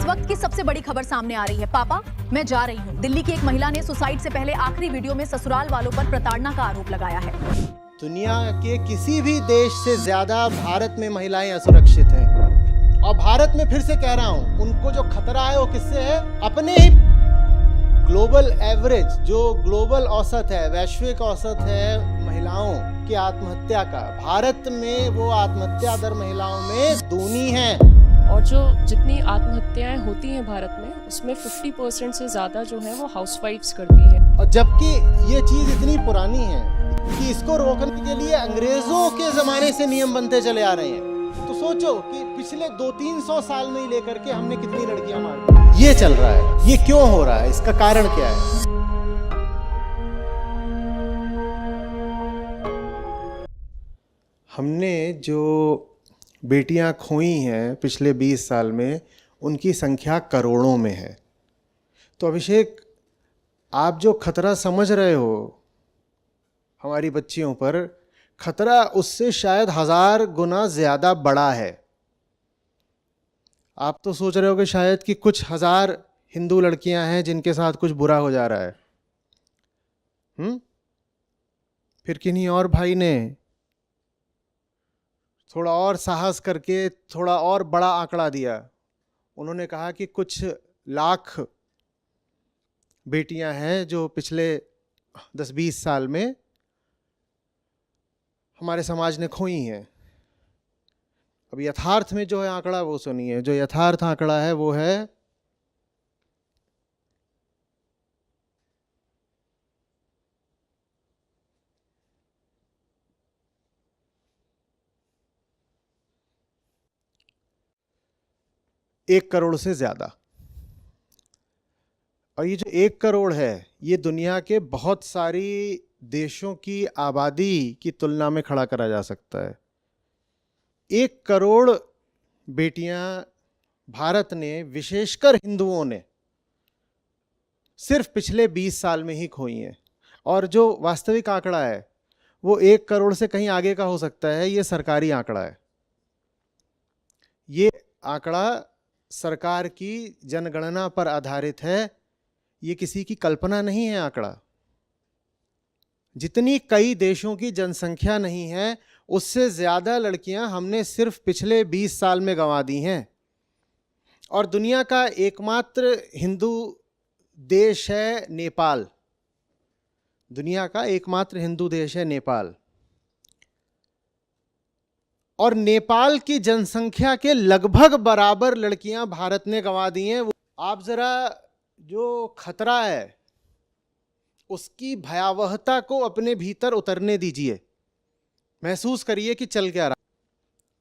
वक्त की सबसे बड़ी खबर सामने आ रही है। पापा, मैं जा रही हूँ। दिल्ली की एक महिला ने सुसाइड से पहले आखिरी वीडियो में ससुराल वालों पर प्रताड़ना का आरोप लगाया है। दुनिया के किसी भी देश से ज्यादा भारत में महिलाएं असुरक्षित हैं। और भारत में फिर से कह रहा हूं, उनको जो खतरा है वो किससे है? अपने ही ग्लोबल एवरेज, जो ग्लोबल औसत है, वैश्विक औसत है महिलाओं की आत्महत्या का, भारत में वो आत्महत्या दर महिलाओं में दूनी है। और जो जितनी आत्महत्याएं होती हैं भारत में, उसमें 50% से ज़्यादा जो है वो हाउसवाइफ्स करती हैं। और जबकि ये चीज़ इतनी पुरानी है कि इसको रोकने के लिए अंग्रेजों के ज़माने से नियम बनते चले आ रहे हैं। तो सोचो कि पिछले 200-300 साल में ही लेकर के हमने कितनी लड़कियां मारी। ये चल रहा है, ये क्यों हो रहा है, इसका कारण क्या है? हमने जो बेटियां खोई हैं पिछले 20 साल में, उनकी संख्या करोड़ों में है। तो अभिषेक, आप जो खतरा समझ रहे हो हमारी बच्चियों पर, खतरा उससे शायद 1000 गुना ज़्यादा बड़ा है। आप तो सोच रहे हो कि शायद कि कुछ हजार हिंदू लड़कियां हैं जिनके साथ कुछ बुरा हो जा रहा है। फिर किन्हीं और भाई ने थोड़ा और साहस करके थोड़ा और बड़ा आंकड़ा दिया। उन्होंने कहा कि कुछ लाख बेटियां हैं जो पिछले 10-20 साल में हमारे समाज ने खोई हैं। अब यथार्थ में जो है आंकड़ा वो सुनिए। जो यथार्थ आंकड़ा है वो है 1 करोड़ से ज्यादा। और ये जो 1 करोड़ है, ये दुनिया के बहुत सारी देशों की आबादी की तुलना में खड़ा करा जा सकता है। 1 करोड़ बेटियां भारत ने, विशेषकर हिंदुओं ने, सिर्फ पिछले 20 साल में ही खोई हैं। और जो वास्तविक आंकड़ा है वो 1 करोड़ से कहीं आगे का हो सकता है। ये सरकारी आंकड़ा है। ये आंकड़ा सरकार की जनगणना पर आधारित है। ये किसी की कल्पना नहीं है आंकड़ा। जितनी कई देशों की जनसंख्या नहीं है, उससे ज़्यादा लड़कियां हमने सिर्फ पिछले 20 साल में गंवा दी हैं। और दुनिया का एकमात्र हिंदू देश है नेपाल। दुनिया का एकमात्र हिंदू देश है नेपाल। और नेपाल की जनसंख्या के लगभग बराबर लड़कियां भारत ने गंवा दी हैं। आप ज़रा जो खतरा है उसकी भयावहता को अपने भीतर उतरने दीजिए। महसूस करिए कि चल क्या रहा।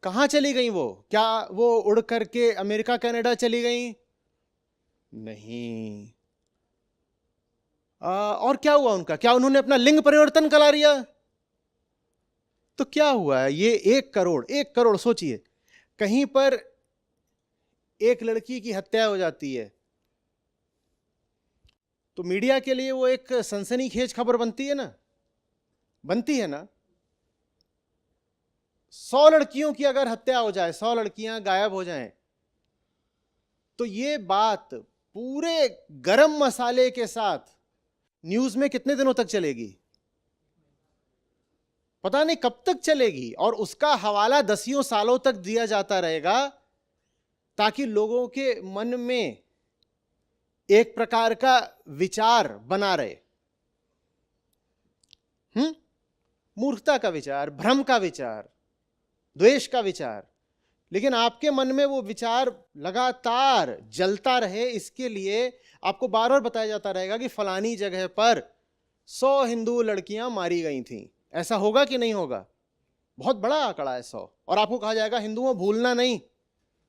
कहाँ चली गई वो? क्या वो उड़ करके अमेरिका कनाडा चली गई? नहीं। और क्या हुआ उनका? क्या उन्होंने अपना लिंग परिवर्तन करा लिया? तो क्या हुआ है? ये 1 करोड़ सोचिए, कहीं पर एक लड़की की हत्या हो जाती है तो मीडिया के लिए वो एक सनसनीखेज खबर बनती है ना? बनती है ना? 100 लड़कियों की अगर हत्या हो जाए, 100 लड़कियां गायब हो जाएं, तो ये बात पूरे गरम मसाले के साथ न्यूज में कितने दिनों तक चलेगी? पता नहीं कब तक चलेगी। और उसका हवाला 10 सालों तक दिया जाता रहेगा ताकि लोगों के मन में एक प्रकार का विचार बना रहे। मूर्खता का विचार, भ्रम का विचार, द्वेष का विचार। लेकिन आपके मन में वो विचार लगातार जलता रहे, इसके लिए आपको बार बार बताया जाता रहेगा कि फलानी जगह पर 100 हिंदू लड़कियां मारी गई थीं। ऐसा होगा कि नहीं होगा? बहुत बड़ा आंकड़ा है 100। और आपको कहा जाएगा हिंदुओं भूलना नहीं,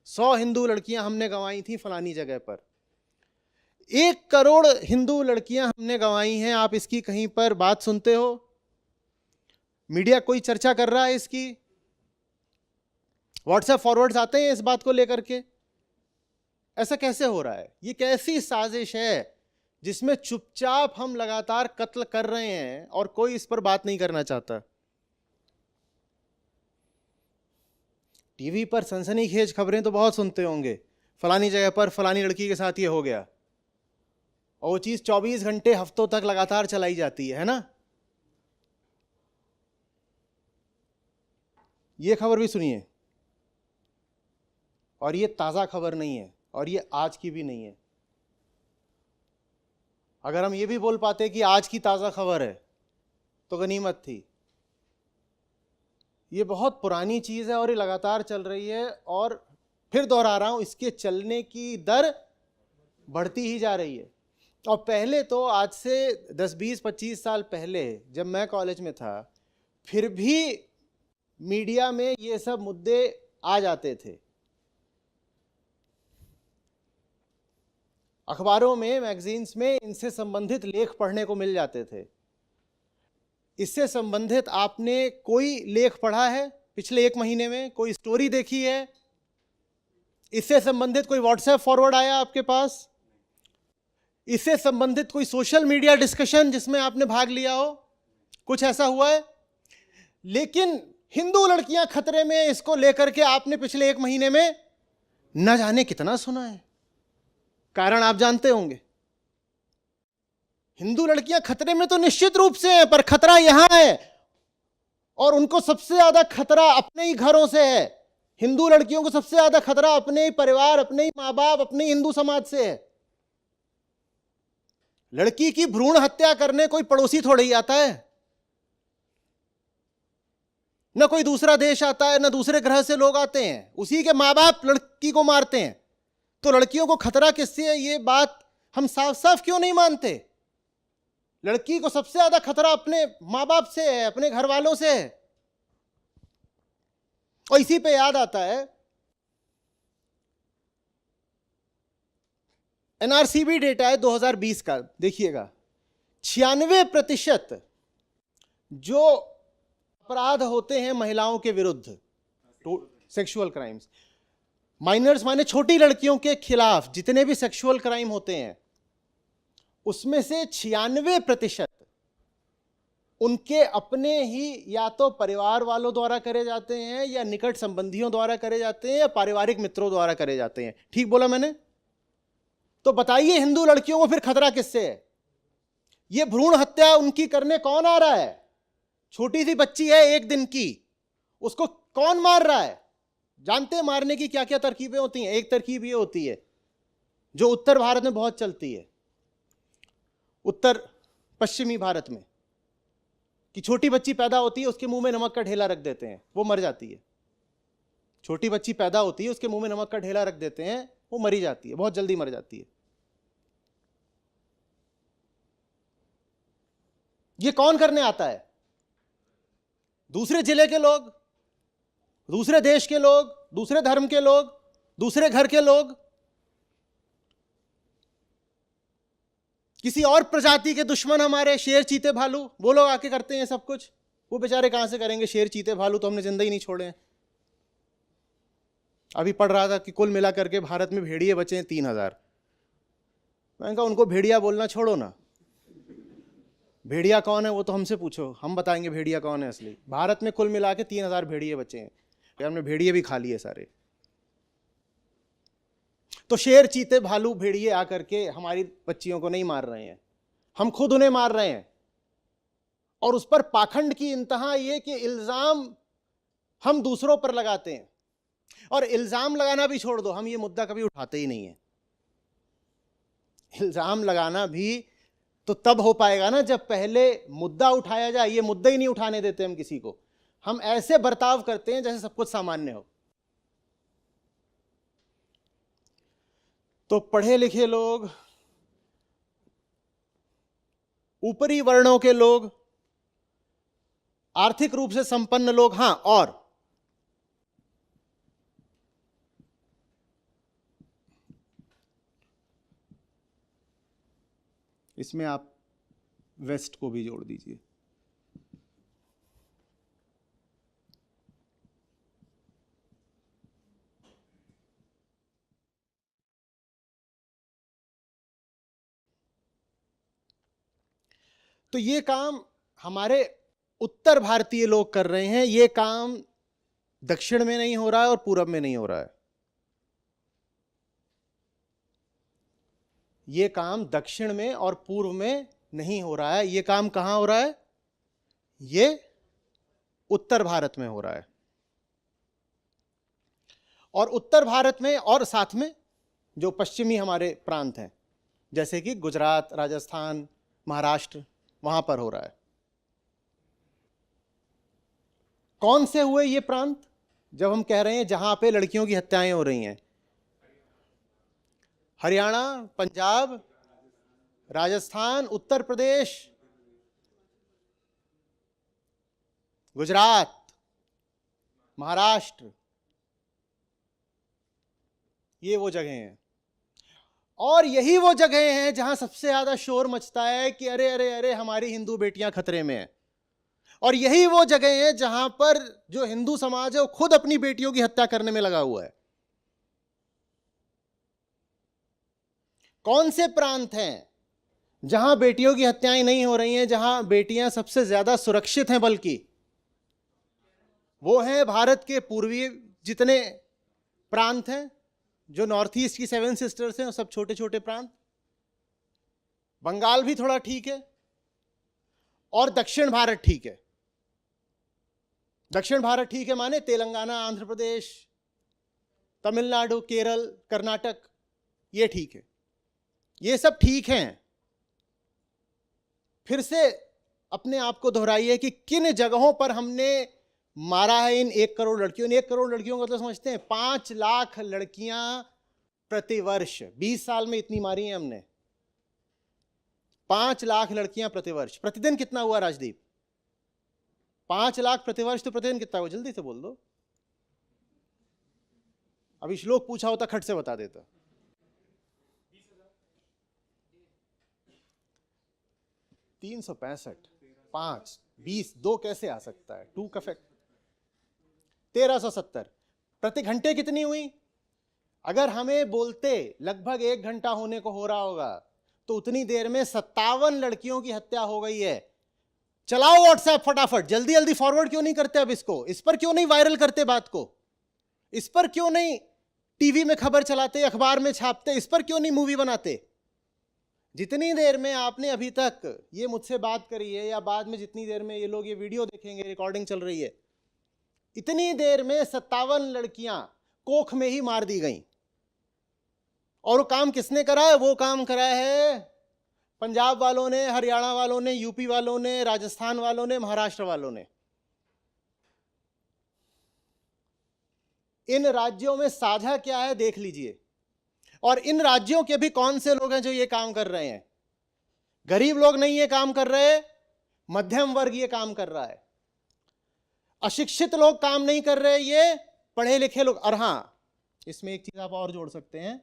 100 हिंदू लड़कियां हमने गंवाई थी फलानी जगह पर। 1 करोड़ हिंदू लड़कियां हमने गंवाई हैं। आप इसकी कहीं पर बात सुनते हो? मीडिया कोई चर्चा कर रहा है इसकी? व्हाट्सएप फॉरवर्ड्स आते हैं इस बात को लेकर के? ऐसा कैसे हो रहा है? ये कैसी साजिश है जिसमें चुपचाप हम लगातार कत्ल कर रहे हैं और कोई इस पर बात नहीं करना चाहता? टीवी पर सनसनीखेज खबरें तो बहुत सुनते होंगे, फलानी जगह पर फलानी लड़की के साथ ये हो गया, और वो चीज 24 घंटे हफ्तों तक लगातार चलाई जाती है ना। ये खबर भी सुनिए, और ये ताजा खबर नहीं है, और ये आज की भी नहीं है। अगर हम ये भी बोल पाते कि आज की ताजा खबर है तो गनीमत थी। ये बहुत पुरानी चीज है और ये लगातार चल रही है, और फिर दोहरा रहा हूं, इसके चलने की दर बढ़ती ही जा रही है। और पहले तो आज से 10, 20, 25 साल पहले जब मैं कॉलेज में था, फिर भी मीडिया में ये सब मुद्दे आ जाते थे। अखबारों में, मैगजीन्स में इनसे संबंधित लेख पढ़ने को मिल जाते थे। इससे संबंधित आपने कोई लेख पढ़ा है पिछले 1 महीने में? कोई स्टोरी देखी है? इससे संबंधित कोई व्हाट्सएप फॉरवर्ड आया आपके पास? इससे संबंधित कोई सोशल मीडिया डिस्कशन जिसमें आपने भाग लिया हो? कुछ ऐसा हुआ है? लेकिन हिंदू लड़कियां खतरे में, इसको लेकर के आपने पिछले 1 महीने में न जाने कितना सुना है। कारण आप जानते होंगे। हिंदू लड़कियां खतरे में तो निश्चित रूप से हैं, पर खतरा यहां है, और उनको सबसे ज्यादा खतरा अपने ही घरों से है। हिंदू लड़कियों को सबसे ज्यादा खतरा अपने ही परिवार, अपने ही माँ बाप, अपने ही हिंदू समाज से है। लड़की की भ्रूण हत्या करने कोई पड़ोसी थोड़ा ही आता है, न कोई दूसरा देश आता है, न दूसरे ग्रह से लोग आते हैं। उसी के माँ बाप लड़की को मारते हैं। तो लड़कियों को खतरा किससे है, ये बात हम साफ साफ क्यों नहीं मानते? लड़की को सबसे ज्यादा खतरा अपने माँ बाप से है, अपने घर वालों से है। और इसी पे याद आता है, एनआरसीबी डेटा है 2020 का, देखिएगा। 96% जो अपराध होते हैं महिलाओं के विरुद्ध, सेक्सुअल क्राइम्स, माइनर्स माने छोटी लड़कियों के खिलाफ जितने भी सेक्सुअल क्राइम होते हैं, उसमें से 96% उनके अपने ही या तो परिवार वालों द्वारा करे जाते हैं, या निकट संबंधियों द्वारा करे जाते हैं, या पारिवारिक मित्रों द्वारा करे जाते हैं। ठीक बोला मैंने? तो बताइए हिंदू लड़कियों को फिर खतरा किससे है? ये भ्रूण हत्या उनकी करने कौन आ रहा है? छोटी सी बच्ची है 1 दिन की, उसको कौन मार रहा है? जानते हैं मारने की क्या क्या तरकीबें होती हैं? एक तरकीब ये होती है जो उत्तर भारत में बहुत चलती है, उत्तर पश्चिमी भारत में, कि छोटी बच्ची पैदा होती है, उसके मुंह में नमक का ढेला रख देते हैं, वो मर जाती है। छोटी बच्ची पैदा होती है, उसके मुंह में नमक का ढेला रख देते हैं, वो मरी जाती है, बहुत जल्दी मर जाती है। ये कौन करने आता है? दूसरे जिले के लोग, दूसरे देश के लोग, दूसरे धर्म के लोग, दूसरे घर के लोग, किसी और प्रजाति के दुश्मन हमारे, शेर चीते भालू, वो लोग आके करते हैं सब कुछ। वो बेचारे कहां से करेंगे? शेर चीते भालू तो हमने जिंदा ही नहीं छोड़े हैं। अभी पढ़ रहा था कि कुल मिला करके भारत में भेड़िए बचे हैं 3000। मैंने कहा उनको भेड़िया बोलना छोड़ो ना, भेड़िया कौन है वो तो हमसे पूछो, हम बताएंगे भेड़िया कौन है असली। भारत में कुल मिला के 3000 भेड़िए बचे हैं, हमने भेड़िए भी खा लिए सारे। तो शेर चीते भालू भेड़िए आकर के हमारी बच्चियों को नहीं मार रहे हैं, हम खुद उन्हें मार रहे हैं। और उस पर पाखंड की इंतहा ये कि इल्जाम हम दूसरों पर लगाते हैं, और इल्जाम लगाना भी छोड़ दो, हम ये मुद्दा कभी उठाते ही नहीं है। इल्जाम लगाना भी तो तब हो पाएगा ना जब पहले मुद्दा उठाया जाए। ये मुद्दा ही नहीं उठाने देते हम किसी को, हम ऐसे बर्ताव करते हैं जैसे सब कुछ सामान्य हो। तो पढ़े लिखे लोग, ऊपरी वर्णों के लोग, आर्थिक रूप से संपन्न लोग, हां, और इसमें आप वेस्ट को भी जोड़ दीजिए। तो ये काम हमारे उत्तर भारतीय लोग कर रहे हैं, ये काम दक्षिण में नहीं हो रहा है और पूरब में नहीं हो रहा है। ये काम दक्षिण में और पूर्व में नहीं हो रहा है। ये काम कहां हो रहा है? ये उत्तर भारत में हो रहा है। और उत्तर भारत में और साथ में जो पश्चिमी हमारे प्रांत हैं, जैसे कि गुजरात, राजस्थान, महाराष्ट्र, वहां पर हो रहा है। कौन से हुए ये प्रांत जब हम कह रहे हैं जहां पे लड़कियों की हत्याएं हो रही हैं? हरियाणा, पंजाब, राजस्थान, उत्तर प्रदेश, गुजरात, महाराष्ट्र, ये वो जगह हैं। और यही वो जगह हैं जहां सबसे ज्यादा शोर मचता है कि अरे अरे अरे हमारी हिंदू बेटियां खतरे में हैं। और यही वो जगह हैं जहां पर जो हिंदू समाज है वो खुद अपनी बेटियों की हत्या करने में लगा हुआ है। कौन से प्रांत हैं जहां बेटियों की हत्याएं नहीं हो रही हैं, जहां बेटियां सबसे ज्यादा सुरक्षित हैं? बल्कि वो हैं भारत के पूर्वी जितने प्रांत हैं, जो नॉर्थ ईस्ट की 7 सिस्टर्स हैं, वो सब छोटे छोटे प्रांत। बंगाल भी थोड़ा ठीक है और दक्षिण भारत ठीक है। दक्षिण भारत ठीक है माने तेलंगाना, आंध्र प्रदेश, तमिलनाडु, केरल, कर्नाटक, ये ठीक है। ये सब ठीक हैं। फिर से अपने आप को दोहराइए कि किन जगहों पर हमने मारा है इन 1 करोड़ लड़कियों ने। 1 करोड़ लड़कियों को तो समझते हैं 5 लाख लड़कियां प्रतिवर्ष। 20 साल में इतनी मारी हैं हमने। 5 लाख लड़कियां प्रतिवर्ष। प्रतिदिन कितना हुआ राजदीप? 5 लाख प्रतिवर्ष, तो प्रतिदिन कितना हुआ? जल्दी से बोल दो। अभी श्लोक पूछा होता खट से बता देता। 365, 5, 20, 2 कैसे आ सकता है? 2 का फैक्ट 1370। प्रति घंटे कितनी हुई? अगर हमें बोलते लगभग 1 घंटा होने को हो रहा होगा तो उतनी देर में 57 लड़कियों की हत्या हो गई है। चलाओ व्हाट्सएप फटाफट, जल्दी जल्दी फॉरवर्ड क्यों नहीं करते अब इसको? इस पर क्यों नहीं वायरल करते बात को? इस पर क्यों नहीं टीवी में खबर चलाते, अखबार में छापते? इस पर क्यों नहीं मूवी बनाते? जितनी देर में आपने अभी तक ये मुझसे बात करी है या बाद में जितनी देर में ये लोग ये वीडियो देखेंगे, रिकॉर्डिंग चल रही है, इतनी देर में 57 लड़कियां कोख में ही मार दी गईं। और वो काम किसने करा है? वो काम करा है पंजाब वालों ने, हरियाणा वालों ने, यूपी वालों ने, राजस्थान वालों ने, महाराष्ट्र वालों ने। इन राज्यों में साझा क्या है देख लीजिए। और इन राज्यों के भी कौन से लोग हैं जो ये काम कर रहे हैं? गरीब लोग नहीं ये काम कर रहे, मध्यम वर्ग ये काम कर रहा है। अशिक्षित लोग काम नहीं कर रहे, ये पढ़े लिखे लोग। और हां, इसमें एक चीज आप और जोड़ सकते हैं,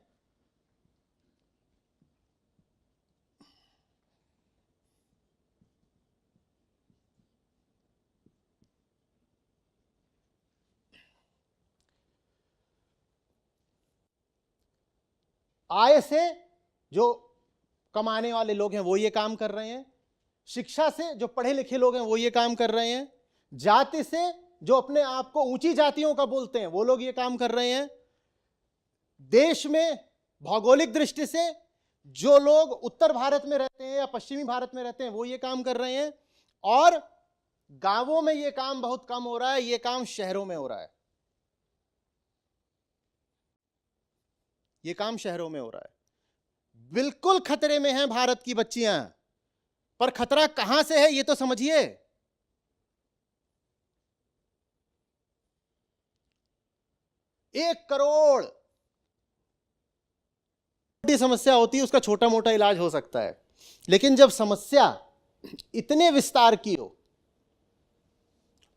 आय से जो कमाने वाले लोग हैं वो ये काम कर रहे हैं। शिक्षा से जो पढ़े लिखे लोग हैं वो ये काम कर रहे हैं। जाति से जो अपने आप को ऊंची जातियों का बोलते हैं वो लोग ये काम कर रहे हैं। देश में भौगोलिक दृष्टि से जो लोग उत्तर भारत में रहते हैं या पश्चिमी भारत में रहते हैं वो ये काम कर रहे हैं। और गांवों में ये काम बहुत कम हो रहा है, ये काम शहरों में हो रहा है। ये काम शहरों में हो रहा है। बिल्कुल खतरे में हैं भारत की बच्चियां, पर खतरा कहां से है ये तो समझिए। एक करोड़ बड़ी समस्या होती है, उसका छोटा मोटा इलाज हो सकता है, लेकिन जब समस्या इतने विस्तार की हो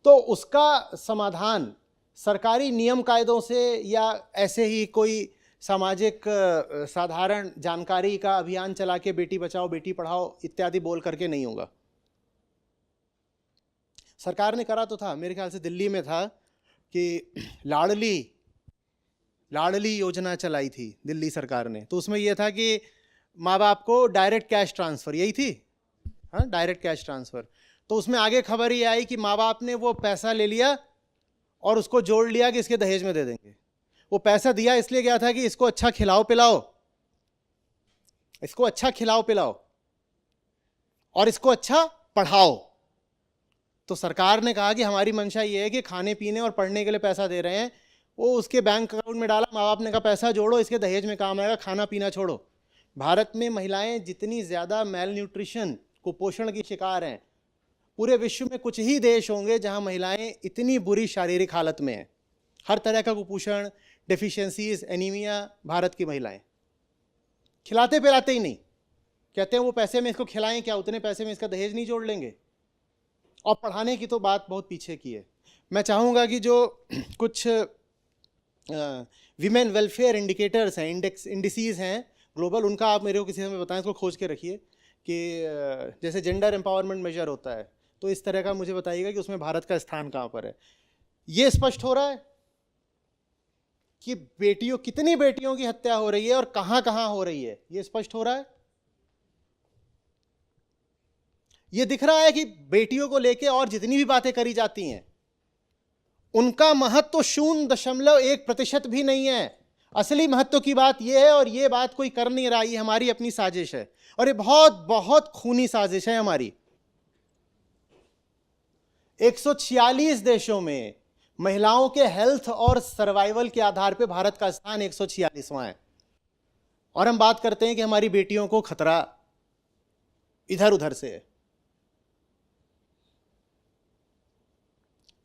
तो उसका समाधान सरकारी नियम कायदों से या ऐसे ही कोई सामाजिक साधारण जानकारी का अभियान चला के बेटी बचाओ बेटी पढ़ाओ इत्यादि बोल करके नहीं होगा। सरकार ने करा तो था, मेरे ख्याल से दिल्ली में था कि लाडली योजना चलाई थी दिल्ली सरकार ने। तो उसमें यह था कि माँ बाप को डायरेक्ट कैश ट्रांसफर, यही थी, हाँ, डायरेक्ट कैश ट्रांसफर। तो उसमें आगे खबर ये आई कि माँ बाप ने वो पैसा ले लिया और उसको जोड़ लिया कि इसके दहेज में दे देंगे। वो पैसा दिया इसलिए गया था कि इसको अच्छा खिलाओ पिलाओ इसको अच्छा खिलाओ पिलाओ और इसको अच्छा पढ़ाओ। तो सरकार ने कहा कि हमारी मंशा ये है कि खाने पीने और पढ़ने के लिए पैसा दे रहे हैं, वो उसके बैंक अकाउंट में डाला, माँ बाप ने कहा पैसा जोड़ो, इसके दहेज में काम आएगा, खाना पीना छोड़ो। भारत में महिलाएं जितनी ज़्यादा मेल न्यूट्रिशन, कुपोषण की शिकार हैं, पूरे विश्व में कुछ ही देश होंगे जहां महिलाएं इतनी बुरी शारीरिक हालत में हैं। हर तरह का कुपोषण, डेफिशिएंसीज, एनीमिया, भारत की महिलाएं। खिलाते पिलाते ही नहीं, कहते हैं वो पैसे में इसको खिलाएं क्या, उतने पैसे में इसका दहेज नहीं जोड़ लेंगे। और पढ़ाने की तो बात बहुत पीछे की है। मैं चाहूँगा कि जो कुछ विमेन वेलफेयर इंडिकेटर्स हैं, इंडिसीज हैं ग्लोबल, उनका आप मेरे को किसी समय बताएं, इसको खोज के रखिए कि जैसे जेंडर एम्पावरमेंट मेजर होता है, तो इस तरह का मुझे बताइएगा कि उसमें भारत का स्थान कहाँ पर है। ये स्पष्ट हो रहा है कि कितनी बेटियों की हत्या हो रही है और कहाँ कहाँ हो रही है, ये स्पष्ट हो रहा है। ये दिख रहा है कि बेटियों को लेके और जितनी भी बातें करी जाती हैं उनका महत्व 0.1% भी नहीं है। असली महत्व की बात यह है, और ये बात कोई कर नहीं रहा, ये हमारी अपनी साजिश है, और ये बहुत बहुत खूनी साजिश है हमारी। 146 देशों में महिलाओं के हेल्थ और सर्वाइवल के आधार पे भारत का स्थान 146वां है, और हम बात करते हैं कि हमारी बेटियों को खतरा इधर उधर से है।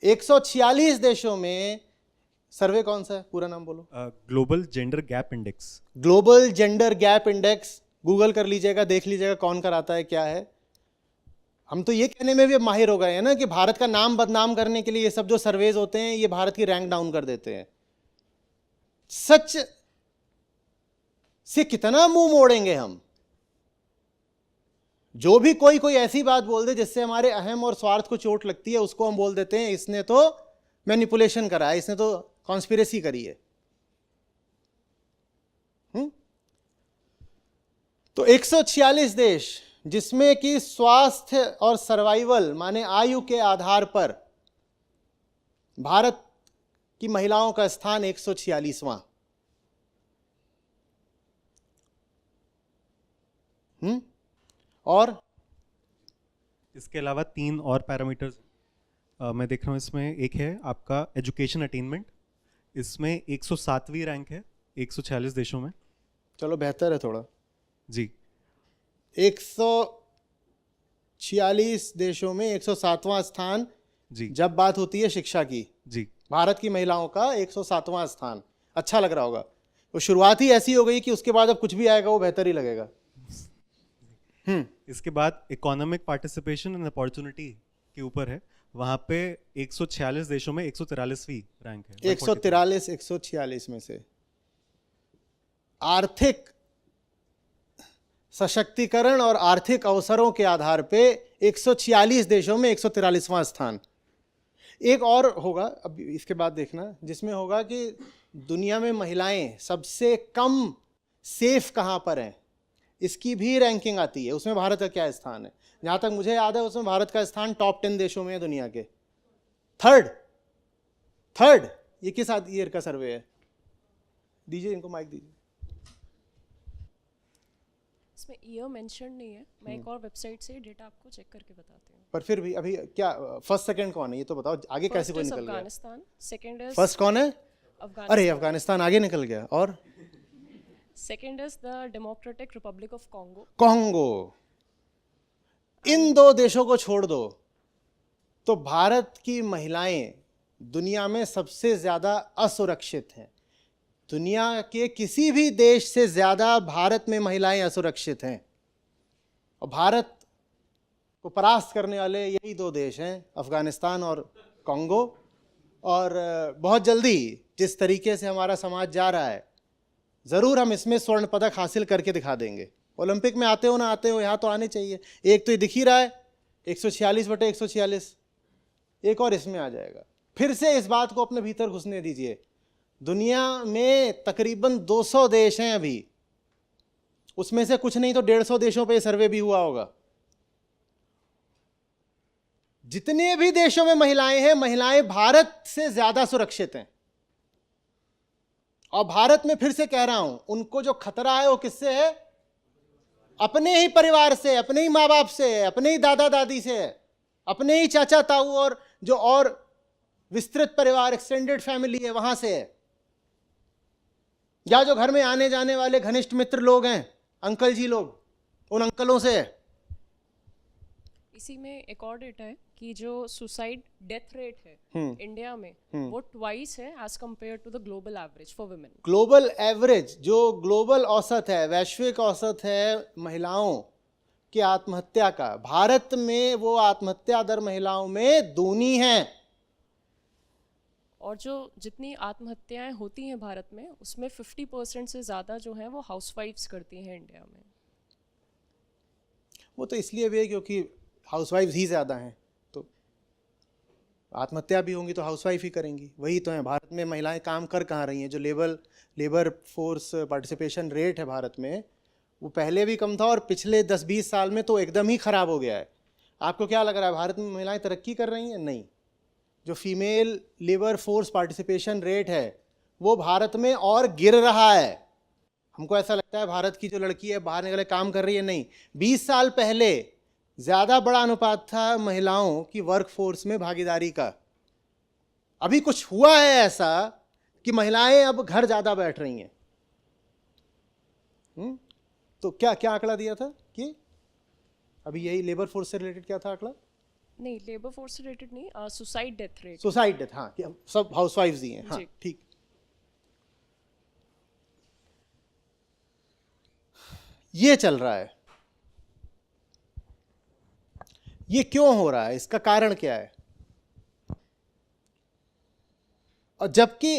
146 देशों में सर्वे कौन सा है, पूरा नाम बोलो? Global gender gap index. Global gender gap index, Google कर लीजिएगा, देख लीजिएगा कौन कराता है, क्या है। हम तो ये कहने में भी माहिर हो गए हैं ना कि भारत का नाम बदनाम करने के लिए ये सब जो सर्वेज होते हैं ये भारत की रैंक डाउन कर देते हैं। सच से कितना मुंह मोड़ेंगे हम? जो भी कोई ऐसी बात बोल दे जिससे हमारे अहम और स्वार्थ को चोट लगती है, उसको हम बोल देते हैं इसने तो मैनिपुलेशन करा है, इसने तो कॉन्स्पिरेसी करी है। तो 146 देश जिसमें कि स्वास्थ्य और सर्वाइवल माने आयु के आधार पर भारत की महिलाओं का स्थान 146वां। और इसके अलावा 3 और पैरामीटर्स मैं देख रहा हूँ। इसमें एक है आपका एजुकेशन अटेनमेंट, इसमें 107वीं रैंक है 146 देशों में। चलो बेहतर है थोड़ा जी। 146 देशों में 107वां स्थान जी। जब बात होती है शिक्षा की, जी, भारत की महिलाओं का 107वां स्थान। अच्छा लग रहा होगा, तो शुरुआत ही ऐसी हो गई कि उसके बाद अब कुछ भी आएगा वो बेहतर ही लगेगा। इसके बाद इकोनॉमिक पार्टिसिपेशन एंड अपॉर्चुनिटी के ऊपर है, वहां पे 146 देशों में 143वीं रैंक है। 143 146 में से आर्थिक सशक्तिकरण और आर्थिक अवसरों के आधार पे 146 देशों में 143वां स्थान। एक और होगा अब इसके बाद देखना, जिसमें होगा कि दुनिया में महिलाएं सबसे कम सेफ कहां पर हैं, इसकी भी रैंकिंग आती है। उसमें भारत का क्या स्थान है? जहां तक मुझे याद है उसमें भारत का स्थान टॉप 10 देशों में है दुनिया के। थर्ड। ये किस ईयर का सर्वे है? दीजिए इनको माइक दीजिए। इसमें ईयर मेंशन नहीं है, मैं एक और वेबसाइट से डेटा आपको चेक करके बताती हूँ। पर फिर भी अभी क्या फर्स्ट सेकंड कौन है ये तो बताओ, आगे कैसे कोई निकल गया? अफगानिस्तान, सेकंड इज फर्स्ट कौन है? अरे अफगानिस्तान आगे निकल गया। और second is the Democratic Republic of Congo. इन दो देशों को छोड़ दो तो भारत की महिलाएं दुनिया में सबसे ज्यादा असुरक्षित हैं। दुनिया के किसी भी देश से ज्यादा भारत में महिलाएं असुरक्षित हैं, और भारत को परास्त करने वाले यही दो देश हैं, अफगानिस्तान और कॉन्गो। और बहुत जल्दी जिस तरीके से हमारा समाज जा रहा है, ज़रूर हम इसमें स्वर्ण पदक हासिल करके दिखा देंगे। ओलंपिक में आते हो ना आते हो, यहाँ तो आने चाहिए। एक तो ये दिख ही रहा है 146/146, एक और इसमें आ जाएगा। फिर से इस बात को अपने भीतर घुसने दीजिए। दुनिया में तकरीबन 200 देश हैं अभी, उसमें से कुछ नहीं तो 150 देशों पे सर्वे भी हुआ होगा। जितने भी देशों में महिलाएं हैं, महिलाएं भारत से ज्यादा सुरक्षित हैं। और भारत में फिर से कह रहा हूं, उनको जो खतरा है वो किससे है? अपने ही परिवार से, अपने ही माँ बाप से, अपने ही दादा दादी से, अपने ही चाचा ताऊ और जो और विस्तृत परिवार एक्सटेंडेड फैमिली है वहां से है, या जो घर में आने जाने वाले घनिष्ठ मित्र लोग हैं, अंकल जी लोग, उन अंकलों से है। इसी में एक और डेटा है कि जो सुसाइड डेथ रेट है इंडिया में वो ट्वाइस है as compare to the global average for women. Global average, जो ग्लोबल औसत है, वैश्विक औसत है महिलाओं की आत्महत्या का, भारत में वो आत्महत्या दर महिलाओं में दूनी है। और जो जितनी आत्महत्याएं होती हैं भारत में उसमें 50% से ज़्यादा जो है वो हाउसवाइफ्स करती हैं इंडिया में। वो तो इसलिए भी है क्योंकि हाउसवाइफ्स ही ज़्यादा हैं, तो आत्महत्या भी होंगी तो हाउसवाइफ ही करेंगी। वही तो है, भारत में महिलाएं काम कर कहाँ रही हैं? जो लेबर फोर्स पार्टिसिपेशन रेट है भारत में, वो पहले भी कम था और पिछले 10-20 साल में तो एकदम ही ख़राब हो गया है। आपको क्या लग रहा है भारत में महिलाएं तरक्की कर रही हैं? नहीं। जो female labour force participation rate है वो भारत में और गिर रहा है। हमको ऐसा लगता है भारत की जो लड़की है बाहर निकले काम कर रही है, नहीं। 20 साल पहले ज़्यादा बड़ा अनुपात था महिलाओं की वर्क फोर्स में भागीदारी का। अभी कुछ हुआ है ऐसा कि महिलाएं अब घर ज़्यादा बैठ रही हैं। तो क्या क्या आंकड़ा दिया था कि अभी यही लेबर फोर्स से रिलेटेड क्या था आंकड़ा? नहीं, लेबर फोर्स से रिलेटेड नहीं, suicide death rate. Suicide death, हाँ, कि सब हाउसवाइफ्स ही हैं। हाँ ठीक। ये चल रहा है। ये क्यों हो रहा है? इसका कारण क्या है? और जबकि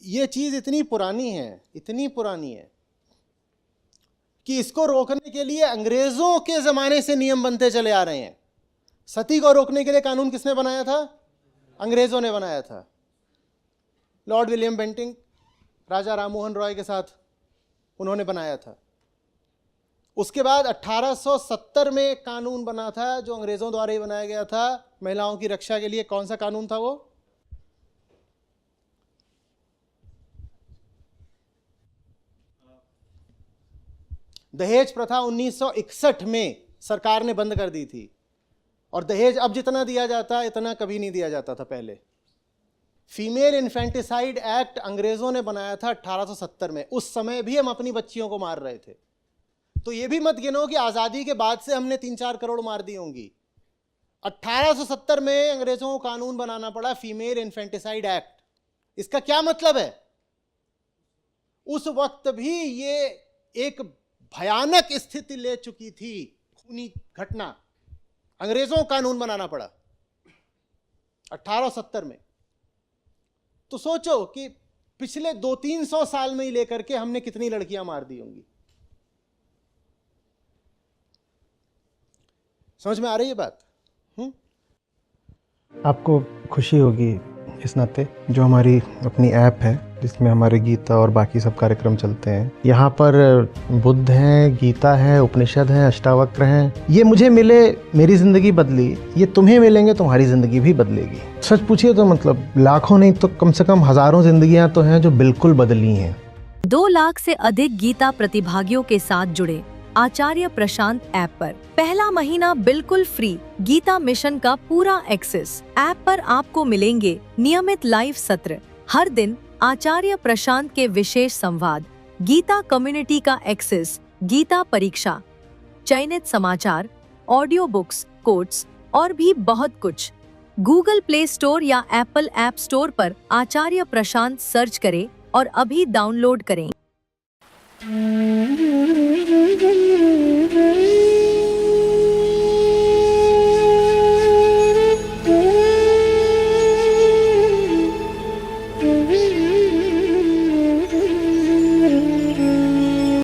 ये चीज इतनी पुरानी है कि इसको रोकने के लिए अंग्रेजों के जमाने से नियम बनते चले आ रहे हैं। सती को रोकने के लिए कानून किसने बनाया था? अंग्रेजों ने बनाया था। Lord William Bentinck Raja Rammohan Roy के साथ उन्होंने बनाया था। उसके बाद 1870 में कानून बना था जो अंग्रेजों द्वारा ही बनाया गया था महिलाओं की रक्षा के लिए। कौन सा कानून था वो? दहेज प्रथा 1961 में सरकार ने बंद कर दी थी। और दहेज अब जितना दिया जाता है इतना कभी नहीं दिया जाता था पहले। फीमेल इन्फेंटिसाइड एक्ट अंग्रेजों ने बनाया था 1870 में। उस समय भी हम अपनी बच्चियों को मार रहे थे। तो ये भी मत गिनो कि आज़ादी के बाद से हमने 3-4 करोड़ मार दी होंगी। 1870 में अंग्रेजों को कानून बनाना पड़ा, फीमेल इन्फेंटिसाइड एक्ट। इसका क्या मतलब है? उस वक्त भी ये एक भयानक स्थिति ले चुकी थी, खूनी घटना। अंग्रेजों को कानून बनाना पड़ा 1870 में। तो सोचो कि पिछले 200-300 साल में ही लेकर के हमने कितनी लड़कियां मार दी होंगी। समझ में आ रही है बात? आपको खुशी होगी इस नाते जो हमारी अपनी ऐप है जिसमें हमारे गीता और बाकी सब कार्यक्रम चलते हैं। यहाँ पर बुद्ध हैं, गीता है, उपनिषद हैं, अष्टावक्र हैं। ये मुझे मिले, मेरी ज़िंदगी बदली। ये तुम्हें मिलेंगे, तुम्हारी ज़िंदगी भी बदलेगी। सच पूछिए तो मतलब लाखों नहीं तो कम से कम हज़ारों ज़िंदगियाँ तो हैं जो बिल्कुल बदली हैं। 2 लाख से अधिक गीता प्रतिभागियों के साथ जुड़े आचार्य प्रशांत ऐप पर पहला महीना बिल्कुल फ्री गीता मिशन का पूरा एक्सेस। ऐप पर आपको मिलेंगे नियमित लाइव सत्र, हर दिन आचार्य प्रशांत के विशेष संवाद, गीता कम्युनिटी का एक्सेस, गीता परीक्षा, चयनित समाचार, ऑडियो बुक्स, कोट्स और भी बहुत कुछ। गूगल प्ले स्टोर या एप्पल ऐप स्टोर पर आचार्य प्रशांत सर्च करें और अभी डाउनलोड करें।